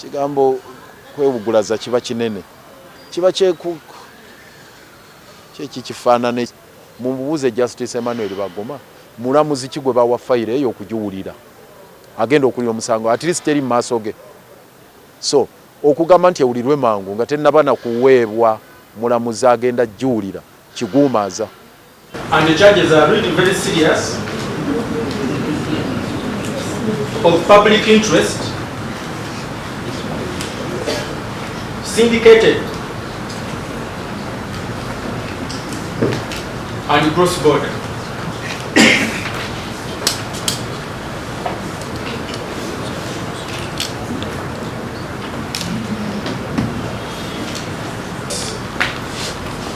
kigambo kwebugulaza kiba kinene kiba kifaanane mumubuuze Justice Emmanuel Bagoma mulamuzi ki gwe bawa fayire eyo okugiwulira agenda okuwulira omusango at least eri mu maaso ge so okugamba nti ewulirwe mangu nga tennaba na kuweebwa mulamuzi agenda giwulira kiguumaaza. And the charges are really very serious of public interest, syndicated and cross-border.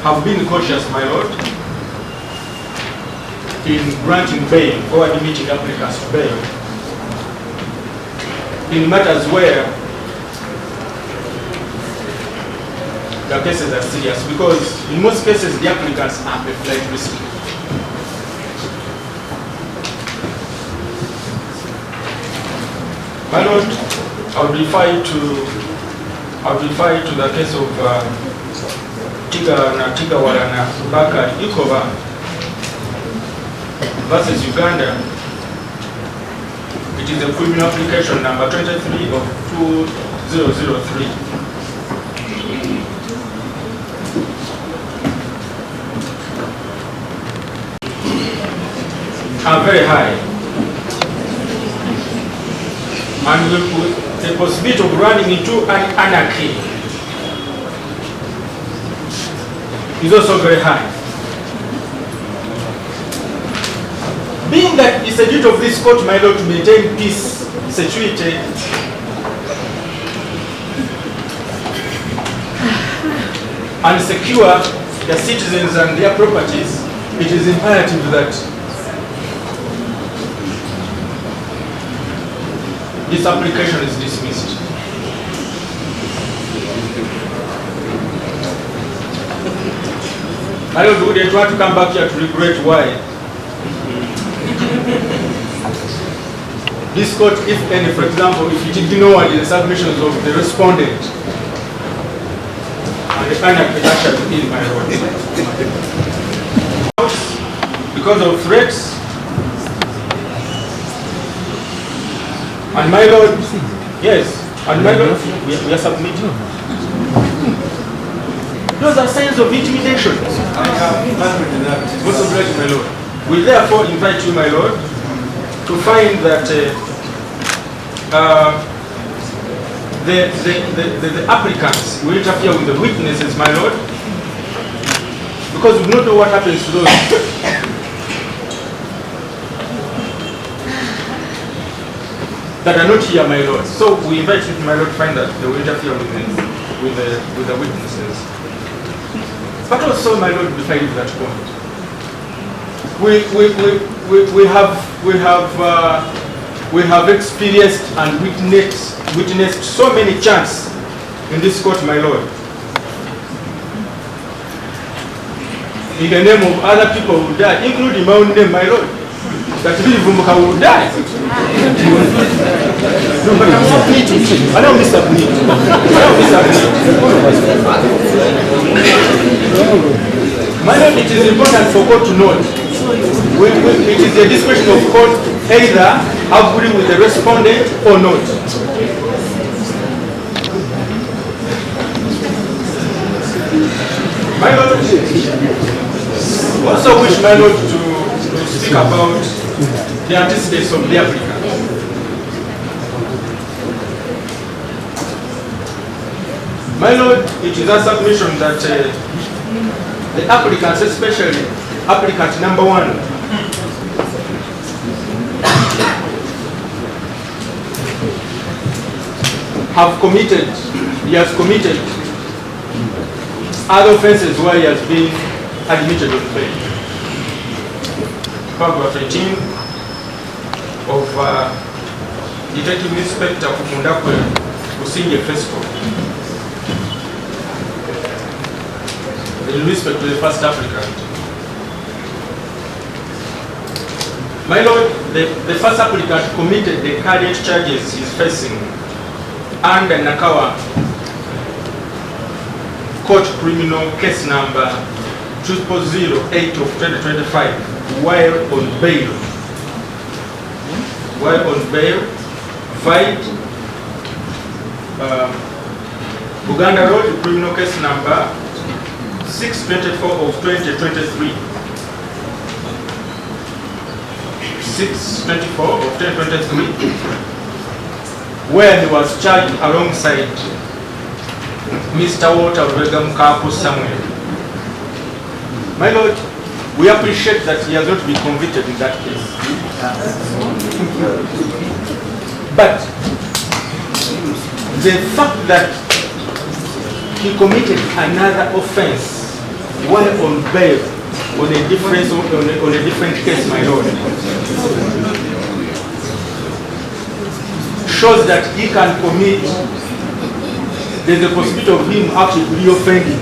Have been cautious, my lord, in granting bail or admitting applicants to bail in matters where the cases are serious, because in most cases the applicants are a flight risk. My lord, I would refer you to the case of Tigawalana Bakari Ikoba versus Uganda. It is a criminal application number 23 of 2003. Are very high, and the possibility of running into an anarchy is also very high. Being that it's a duty of this court, my lord, to maintain peace, security, and secure their citizens and their properties, it is imperative that this application is dismissed. I don't know, they try to come back here to regret why this court, if any, for example, if it ignored the submissions of the respondent and the final petition in my lord, because of threats, and my lord, yes, and my lord, we are submitting. Those are signs of intimidation. Most obliged, my lord. We therefore invite you, my lord, to find that the applicants will interfere with the witnesses, my lord, because we don't know what happens to those that are not here, my lord. So we invite you, my lord, to find that they will interfere with the witnesses. But also, my lord, beside that point, we have experienced and witnessed so many chants in this court, my lord, in the name of other people who died, including my own name, my lord, that BIRIVUMBUKA will die. No, but I'm submitting. I don't submit. My lord, it is important for court to note. It is the discretion of court either agree with the respondent or not. My lord, also wish my lord to speak about the antecedents of the applicant. My lord, it is a submission that the applicants, especially applicant number 1, he has committed other offenses where he has been admitted on bail. Paragraph 18 of Detective Inspector Kumundakwe Besigye Fesco in respect to the first applicant. My lord, the first applicant committed the current charges he is facing under Nakawa Court Criminal Case Number 008 of 2025 while on bail. Filed Buganda Road Criminal Case Number 624 of 2023. 624 of 2023, where he was charged alongside Mr. Walter Lw'Omulamuzi Samuel. My Lord, we appreciate that he has not been convicted in that case. But the fact that he committed another offense while on bail on a different case, my Lord, shows that he can commit. There's a possibility of him actually reoffending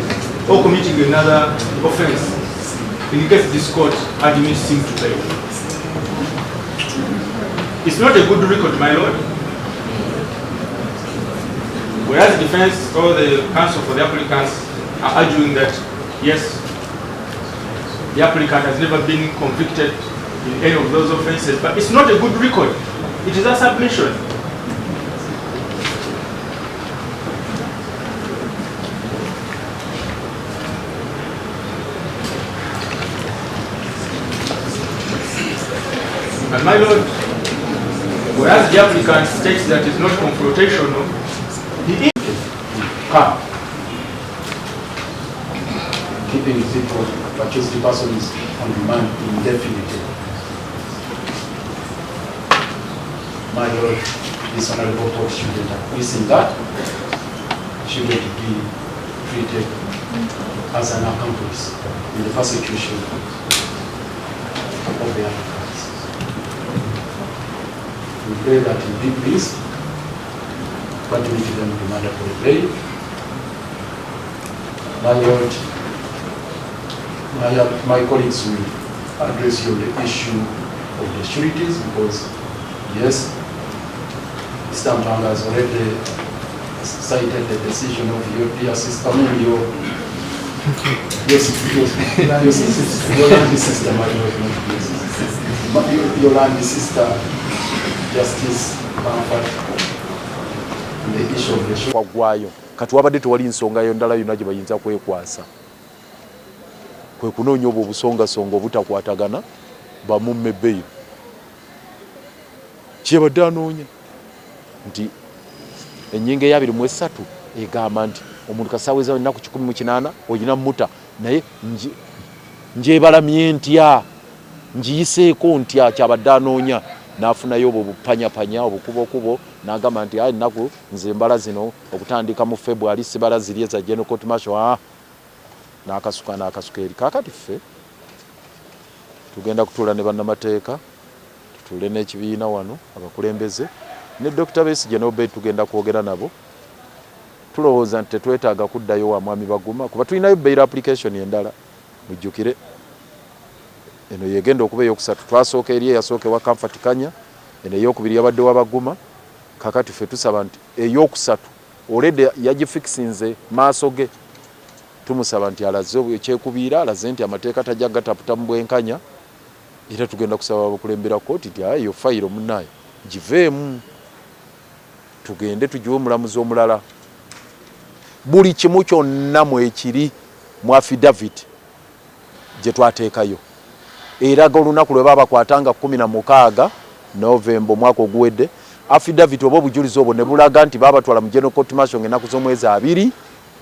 or committing another offense in case this court admits him to bail. It's not a good record, my Lord. Whereas the defense or the counsel for the applicants are arguing that yes, the applicant has never been convicted in any of those offenses, but it's not a good record. It is a submission. And my Lord, whereas the applicant states that it's not confrontational, he is keeping it for accused persons on remand indefinitely. My Lord, this honorable court shouldn't acquiesce in that. Shouldn't be treated as an accomplice in the persecution of the applicants. We pray that he be pleased, but we give them remanded for bail. My Lord, my colleagues will address you on the issue of the sureties because, yes, Mr. Mpanga has already cited the decision of your dear sister, your sister, my Lord, your land sister, Justice Bamford, the issue of the surety. Katuwabadde tewali nsonga yondala yonna gye bayinza kwekwasa. Kwe kunoonya obwo obusongasonga obutakwatagana bamumme bbeeyi. Kyebadde anoonya nti ennyingo eya 23 egamba nti omuntu kasaweza ennaku 18 olina muta naye njebalamye ntya njiyiseeko ntya kyabadde anoonya n'afunayo obwo bupanyapanya obukubokubo n'agamba nti ennaku nze embala zino okutandika mu February sibala ziri eza General Court Martial n'akasuka eri. Kaakati ffe tugenda kutuula ne bannamateeka tutuule n'ekibiina wano abakulembeze ne Dr.Besigye n'Obed tugenda kwogera nabo tulowooza nti tetwetaaga kuddayo wa mwami Baguma kuba tulinayo bail application endala mujjukire eno yegenda okuba eyokusatu twasooka eri eyasooka ewa Comfort Kanya eno eyokubiri yabadde wa Baguma. Kakati ffe tusaba nti eyokusatu already yagifikisinze maaso ge tumusaba nti alaze ekyekubiira alaze nti amateeka tajja gataputa mu bwenkanya era tugenda kusaba abakulembera kooti nti eyo fayiro munnayo giveemu tugende tugiwe omulamuzi omulala buli kimu kyonna mwekiri mu affidavit gye twateekayo eraga olunaku lwe baba kwatanga 16 November omwaka oguwedde affidavit oba obujulizi obwo ne bulaga nti baba twala mu General Court Martial ng'ennaku z'omwezi 2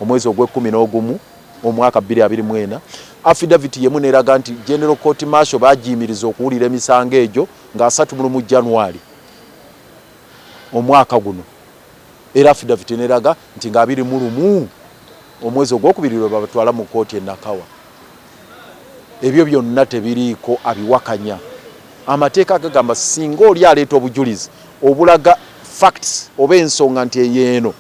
omwezi ogw'e11 omwaka 2024 affidavit yemu neraga nti General Court Martial bagiyimiriza okuwulira emisango egyo nga 3 January omwaka guno era affidavit neraga nti nga 21 omwezi ogw'okubiri lwe babatwala mu kooti Nakawa. Ebyo byonna tebiriiko abiwakanya. Amateeka agagamba singa oli aleeta obujulizi obulaga facts oba ensonga nti eyeeno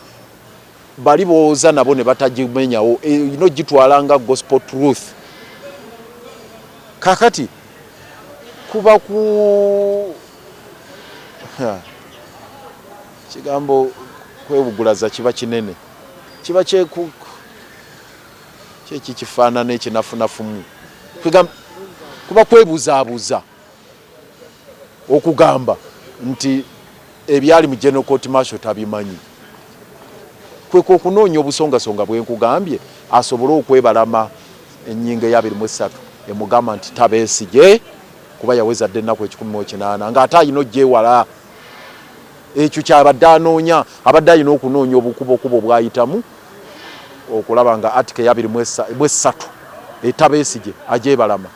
bali booza nabo ne batagimenyawo ino gitwalanga gospel truth. Kakati kuba ku kigambo kwebugulaza kiba kinene kiba kyekifaanana ekinafunafumu kuba kwebuzaabuza okugamba nti ebyali mu General Court Martial tabimanyi kweko okunoonya obusongasonga bwenkugambye asobole okwebalama ennyingo ya 23 emugamba nti Besigye kuba yaweza dde ennaku 18 ng'ate alina ogyewala ekyo kyabadde anoonya abadde alina okunoonya obukubokubo bwayitamu okulaba nga article ya 23 Besigye agyebalama